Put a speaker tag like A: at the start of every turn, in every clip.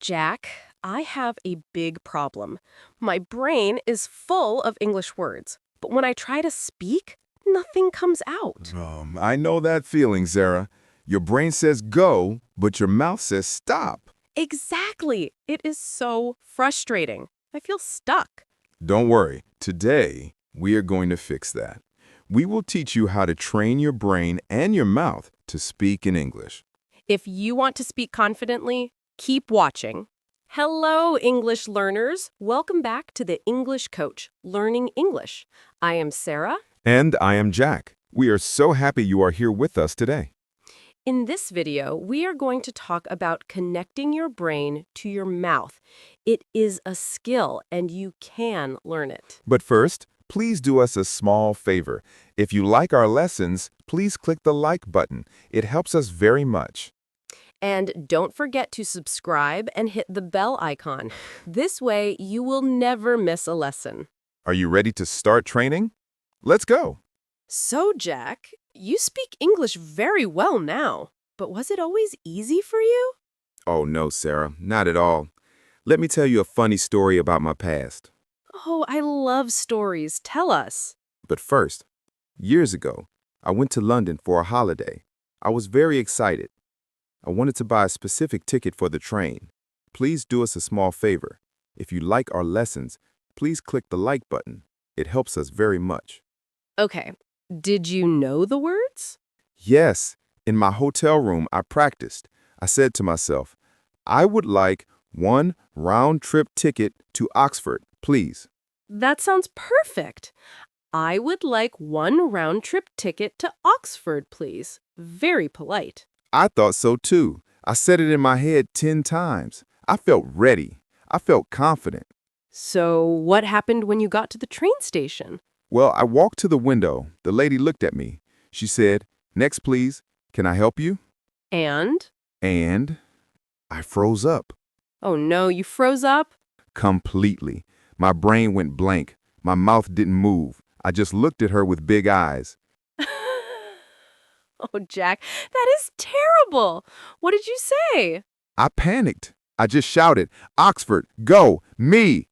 A: Jack, I have a big problem. My brain is full of English words, but when I try to speak, nothing comes out.
B: I know that feeling, Sarah. Your brain says go, but your mouth says stop.
A: Exactly. It is so frustrating. I feel stuck.
B: Don't worry. Today, we are going to fix that. We will teach you how to train your brain and your mouth to speak in English.
A: If you want to speak confidently, keep watching. Hello, English learners. Welcome back to the English Coach, Learning English. I am Sarah.
B: And I am Jack. We are so happy you are here with us today.
A: In this video, we are going to talk about connecting your brain to your mouth. It is a skill, and you can learn it.
B: But first, please do us a small favor. If you like our lessons, please click the like button. It helps us very much.
A: And don't forget to subscribe and hit the bell icon. This way, you will never miss a lesson.
B: Are you ready to start training? Let's go.
A: So, Jack, you speak English very well now, but was it always easy for you?
B: Oh, no, Sarah, not at all. Let me tell you a funny story about my past.
A: Oh, I love stories. Tell us.
B: But first, years ago, I went to London for a holiday. I was very excited. I wanted to buy a specific ticket for the train. Please do us a small favor. If you like our lessons, please click the like button. It helps us very much.
A: Okay, did you know the words?
B: Yes, in my hotel room, I practiced. I said to myself, I would like one round-trip ticket to Oxford, please.
A: That sounds perfect. I would like one round-trip ticket to Oxford, please. Very polite.
B: I thought so too. I said it in my head 10 times. I felt ready. I felt confident.
A: So, what happened when you got to the train station?
B: Well, I walked to the window. The lady looked at me. She said, "Next, please. Can I help you?"
A: And?
B: And I froze up.
A: Oh no, you froze up?
B: Completely. My brain went blank. My mouth didn't move. I just looked at her with big eyes.
A: Oh, Jack, that is terrible. What did you say?
B: I panicked. I just shouted, "Oxford, go, me!"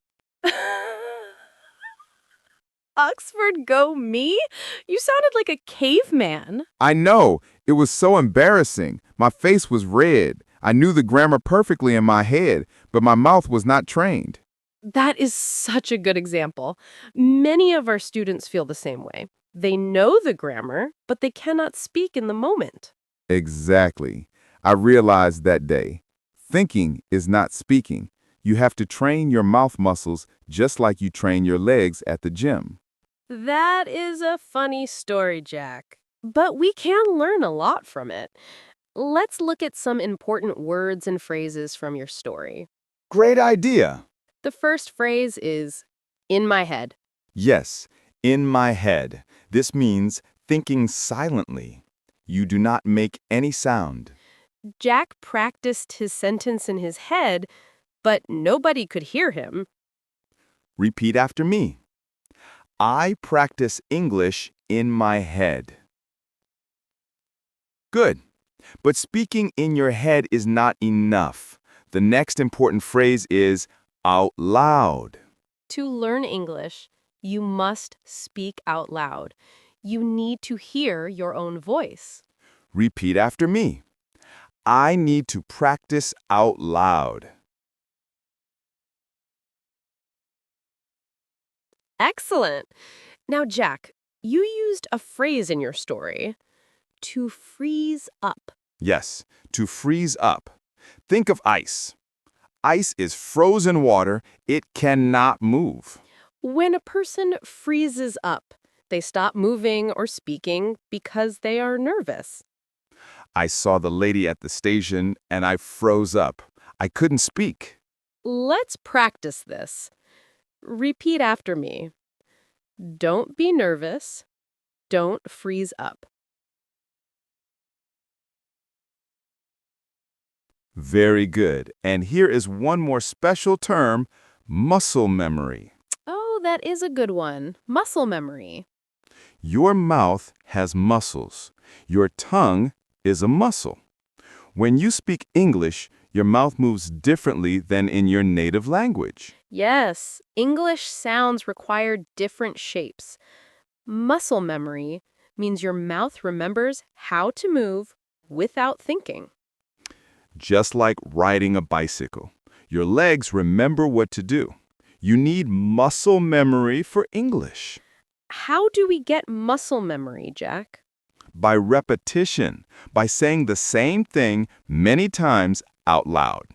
A: Oxford, go me? You sounded like a caveman.
B: I know. It was so embarrassing. My face was red. I knew the grammar perfectly in my head, but my mouth was not trained.
A: That is such a good example. Many of our students feel the same way. They know the grammar, but they cannot speak in the moment.
B: Exactly. I realized that day. Thinking is not speaking. You have to train your mouth muscles just like you train your legs at the gym.
A: That is a funny story, Jack. But we can learn a lot from it. Let's look at some important words and phrases from your story.
B: Great idea.
A: The first phrase is, in my head.
B: Yes, in my head. This means thinking silently. You do not make any sound.
A: Jack practiced his sentence in his head, but nobody could hear him.
B: Repeat after me. I practice English in my head. Good. But speaking in your head is not enough. The next important phrase is out loud.
A: To learn English, you must speak out loud. You need to hear your own voice.
B: Repeat after me. I need to practice out loud.
A: Excellent. Now, Jack, you used a phrase in your story, to freeze up.
B: Yes, to freeze up. Think of ice. Ice is frozen water. It cannot move.
A: When a person freezes up, they stop moving or speaking because they are nervous.
B: I saw the lady at the station and I froze up. I couldn't speak.
A: Let's practice this. Repeat after me. Don't be nervous. Don't freeze up.
B: Very good. And here is one more special term, muscle memory.
A: Oh, that is a good one. Muscle memory.
B: Your mouth has muscles. Your tongue is a muscle. When you speak English, Your mouth moves differently than in your native language.
A: Yes, English sounds require different shapes. Muscle memory means your mouth remembers how to move without thinking.
B: Just like riding a bicycle, your legs remember what to do. You need muscle memory for English.
A: How do we get muscle memory, Jack?
B: By repetition, by saying the same thing many times out loud.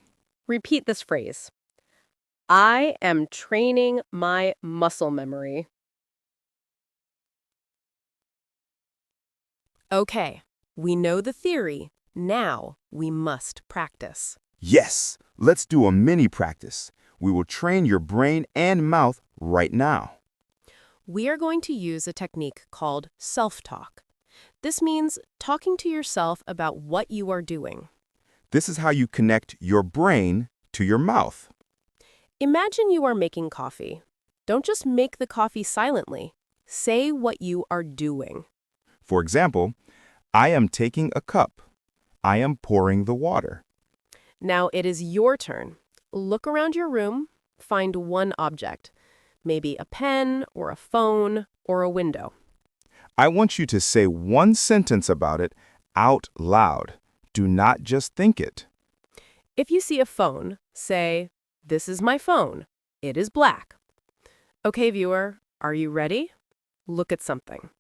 A: Repeat this phrase. I am training my muscle memory. Okay, we know the theory. Now we must practice.
B: Yes, let's do a mini practice. We will train your brain and mouth right now.
A: We are going to use a technique called self-talk. This means talking to yourself about what you are doing.
B: This is how you connect your brain to your mouth.
A: Imagine you are making coffee. Don't just make the coffee silently. Say what you are doing.
B: For example, I am taking a cup. I am pouring the water.
A: Now it is your turn. Look around your room, find one object. Maybe a pen or a phone or a window.
B: I want you to say one sentence about it out loud. Do not just think it.
A: If you see a phone, say, "This is my phone. It is black." Okay, viewer, are you ready? Look at something.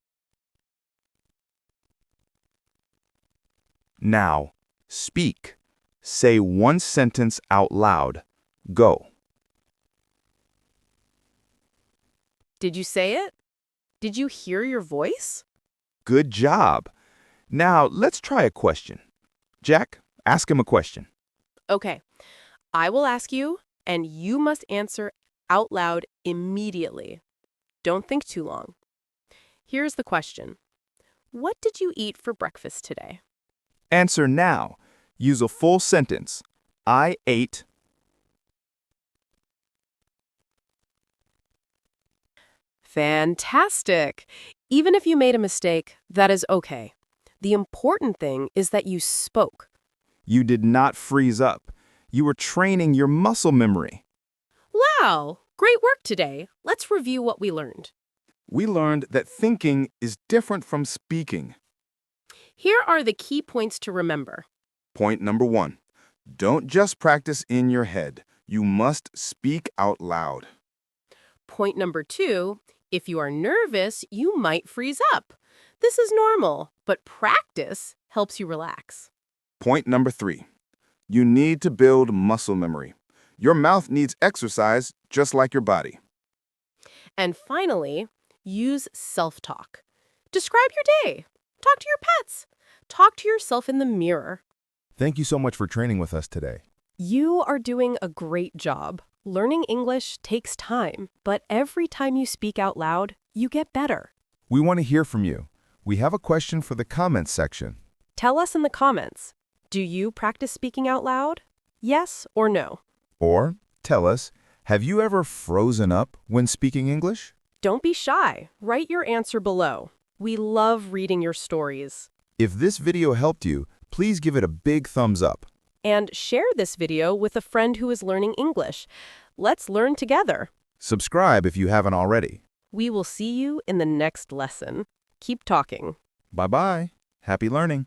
B: Now, speak. Say one sentence out loud. Go.
A: Did you say it? Did you hear your voice?
B: Good job. Now, let's try a question. Jack, ask him a question.
A: Okay, I will ask you, and you must answer out loud immediately. Don't think too long. Here's the question. What did you eat for breakfast today?
B: Answer now. Use a full sentence. I ate.
A: Fantastic! Even if you made a mistake, that is okay. The important thing is that you spoke.
B: You did not freeze up. You were training your muscle memory.
A: Wow! Great work today. Let's review what we learned.
B: We learned that thinking is different from speaking.
A: Here are the key points to remember.
B: Point number 1. Don't just practice in your head. You must speak out loud.
A: Point number 2, if you are nervous, you might freeze up. This is normal, but practice helps you relax.
B: Point number 3. You need to build muscle memory. Your mouth needs exercise just like your body.
A: And finally, use self-talk. Describe your day. Talk to your pets. Talk to yourself in the mirror.
B: Thank you so much for training with us today.
A: You are doing a great job. Learning English takes time, but every time you speak out loud, you get better.
B: We want to hear from you. We have a question for the comments section.
A: Tell us in the comments. Do you practice speaking out loud? Yes or no?
B: Or tell us, have you ever frozen up when speaking English?
A: Don't be shy. Write your answer below. We love reading your stories.
B: If this video helped you, please give it a big thumbs up.
A: And share this video with a friend who is learning English. Let's learn together.
B: Subscribe if you haven't already.
A: We will see you in the next lesson. Keep talking.
B: Bye-bye. Happy learning.